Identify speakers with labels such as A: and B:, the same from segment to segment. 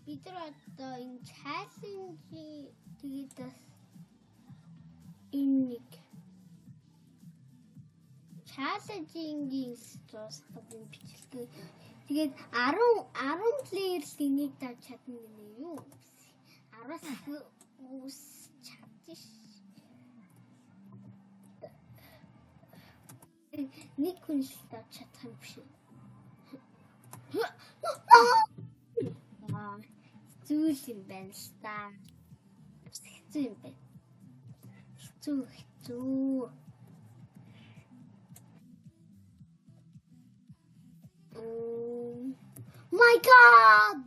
A: бид нар одоо энэ challenge тэгээд бас энэ нэг challenge-ийн дуустал энэ бичлэгээ тэгээд 10 players энийг давж чадна гэнэ юу? 10-аас үс чадчих. Нэг хүн л давж чадах юм биш. Зүйл юм байна л та. Хэцүү юм байна. Хэцүү. Oh my god!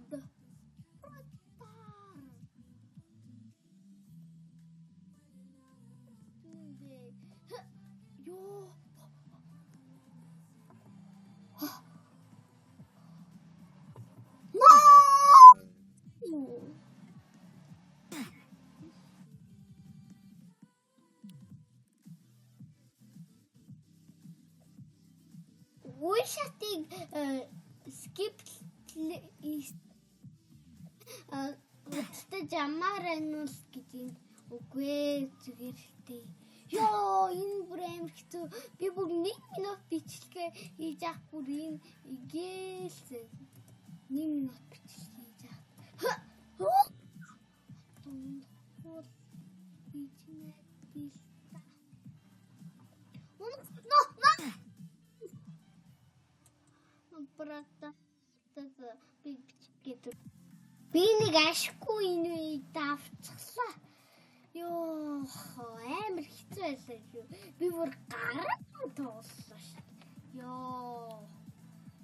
A: Уушатыг skip өдөртөө жамаар ануул гэдэг үгүй зүгээр хэлтэй. Ёо энэ бүр амар хэцүү. Би бүр 1 минут бичлэгээ хийж авах бүр энэ игээл 1 минут бичлэгээ хийж авах. Би нэг ашиггүй энэ давцглаа. Ёо амар хэцүү байлаа шүү. Би бүр гараа тоглолоо шүү. Ёо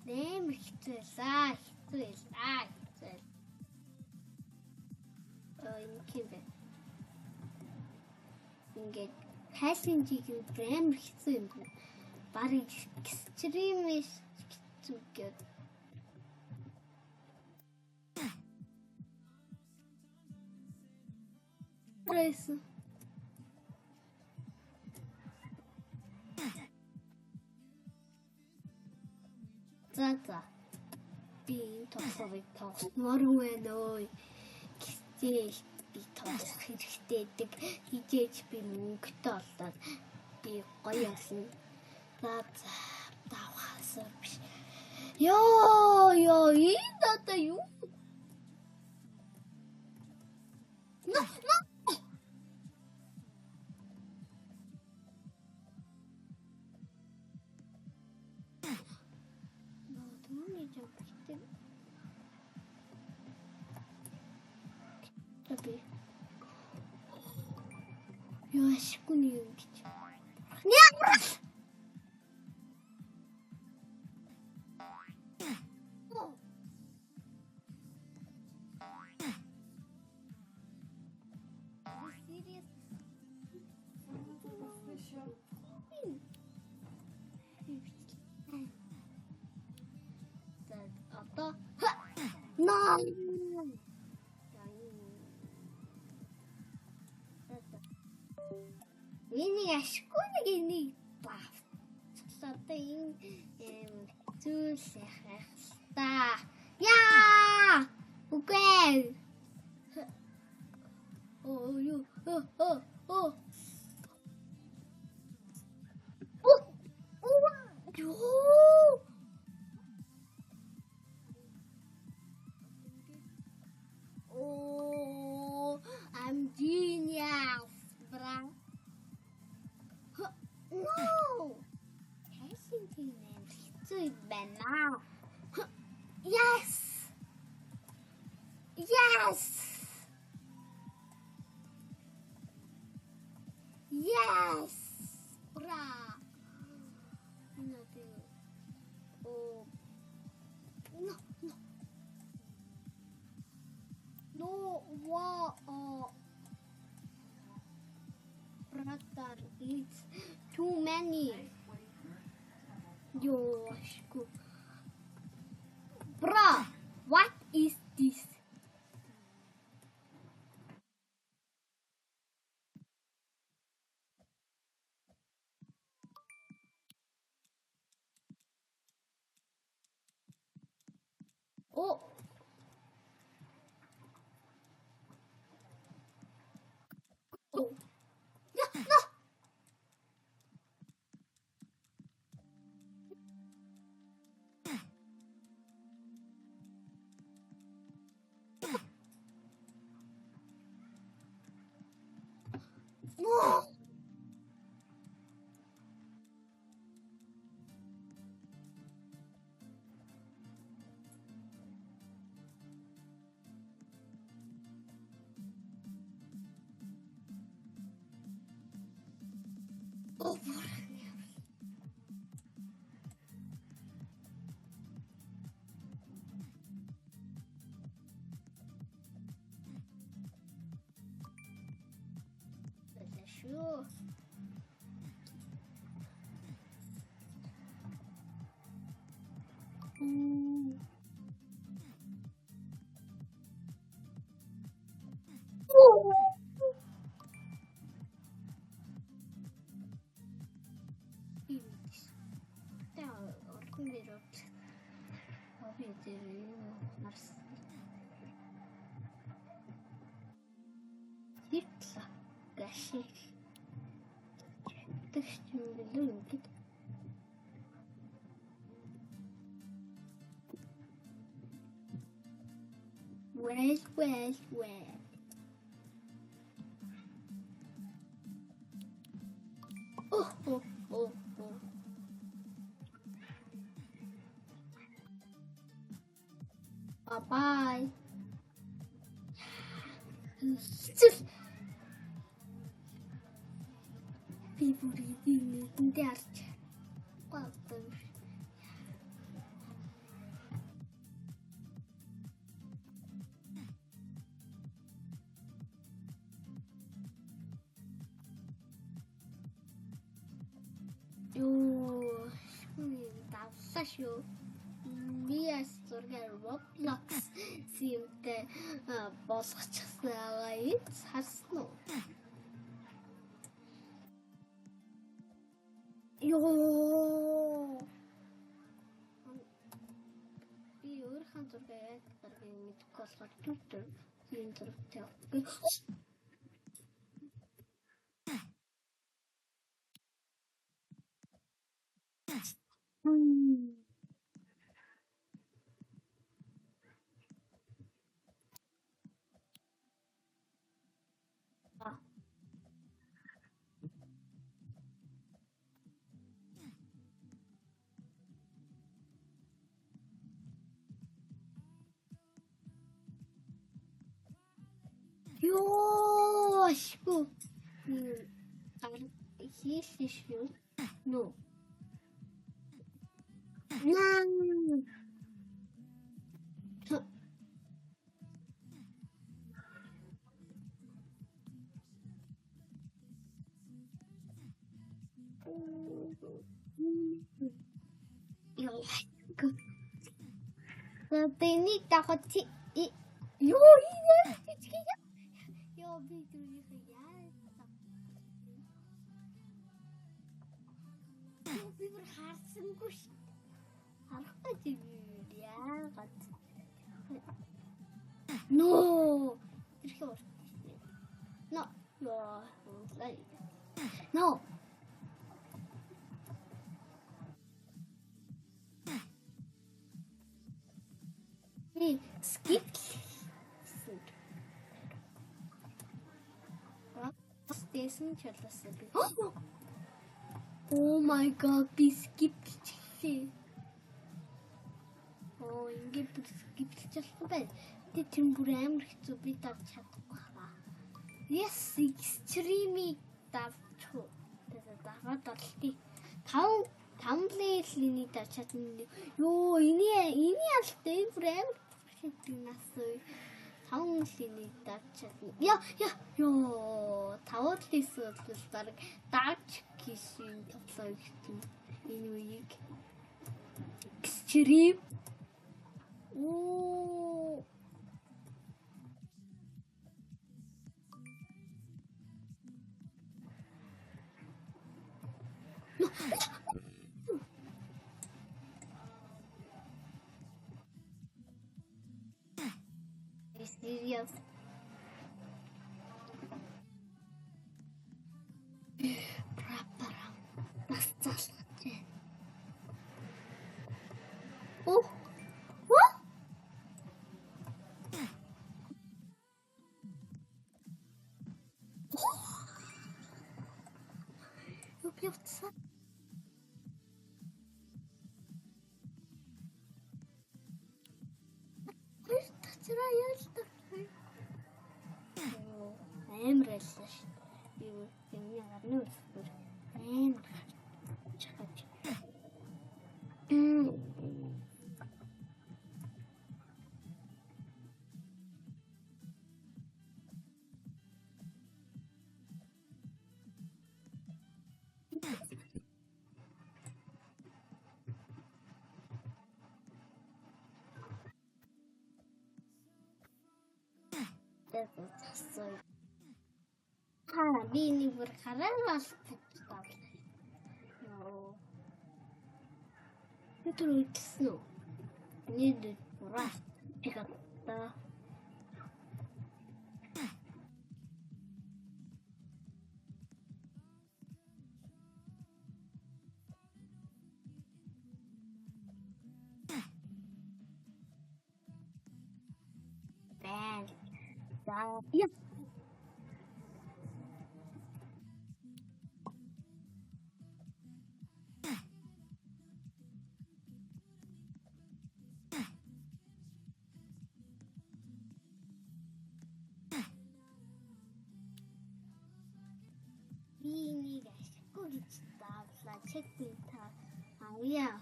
A: амар хэцүү байлаа. Инкивэ. Ингээд хайлтжиг амар хэцүү юм байна. Барыг экстремис хэцүү гэдэг. Пресс. За. Би тоглохоор байна ой. Гэтэл би тоглох хэрэгтэй гэдэг. Хижээж би мөнгөтэй болоод би гоё олно. За давхасаар биш. Ёо энэ одоо юу? Ёо ашиггүй юм гэж. No! Ini ашиггүй нэг энийг бавцлаа энэ зүйл яах та. Яа! Үгүй. I'm genius, bro. No! Helsinki name now. Yes! Yes! Yes! Bra! Nothing. Oh. No. No, wow. Brother, it's too many. Yo, bruh, what is this? Oh. Ёо. Орхон дээр хобби дээр юу харсан. Хитла гашиг. Тэгш юм билүү ингэж. Well. Oh. Bye. People reading that. What the? Yoo, давлаа шүү. Би асуургаар Roblox симтэй болгочихсан аа. Харсан уу? Ёо. Би өөрийнхөө зургаа яг гаргыг мэдэхгүй болохоор Twitter ийм зурагтай. Ёо, шүү. Хийсэн шүү. No. Тэний дахад ёо яа. Ёо би түүнийг яа. Би бүр харсангүй шүү. Харахгүй яагаад. No. No. Hey, skip. Station чалсан би. Oh my god, би skip хийлээ. Oh, ингээд skip хийчихсан бай. Тэр бүр амар хэцүү би давж чадахгүй хаа. Yes, extreme давчих. Тэгээд даваад орлоо. 5 левелний давж чадна. Ёо, эний алтай бүр амар хэцүү. 5 левелний давж чадна. Ёо, 5 левел бол баг даач гişin тоглоо гэсэн. Энэ үеийг extreme. Оо. Serious. Oh, what? You built some. Where's the I'm restless. You never know. I'm засуу. Би нэг бүр хараа бас тавлаа. Тэр үтсэн үү? Нэг буруу чигтаа. Yes. Ini guys, aku gitu lah cek kita. Ya,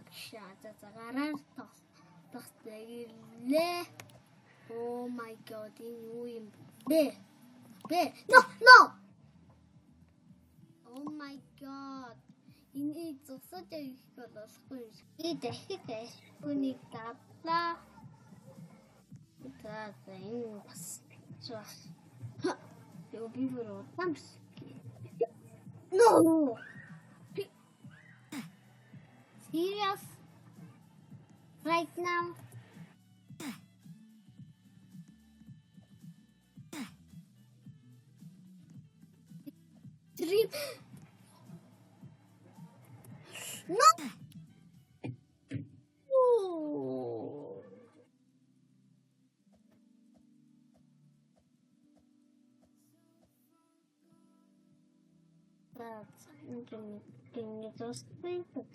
A: garaan toch dari le. Oh my god, ini no. Oh my god. Ini susah jadi kalau sekolah. Ini unik lah. Kita ini pas. Lebih berotam. No. Serious? Right now? Three. No. Oh. That's can you just think of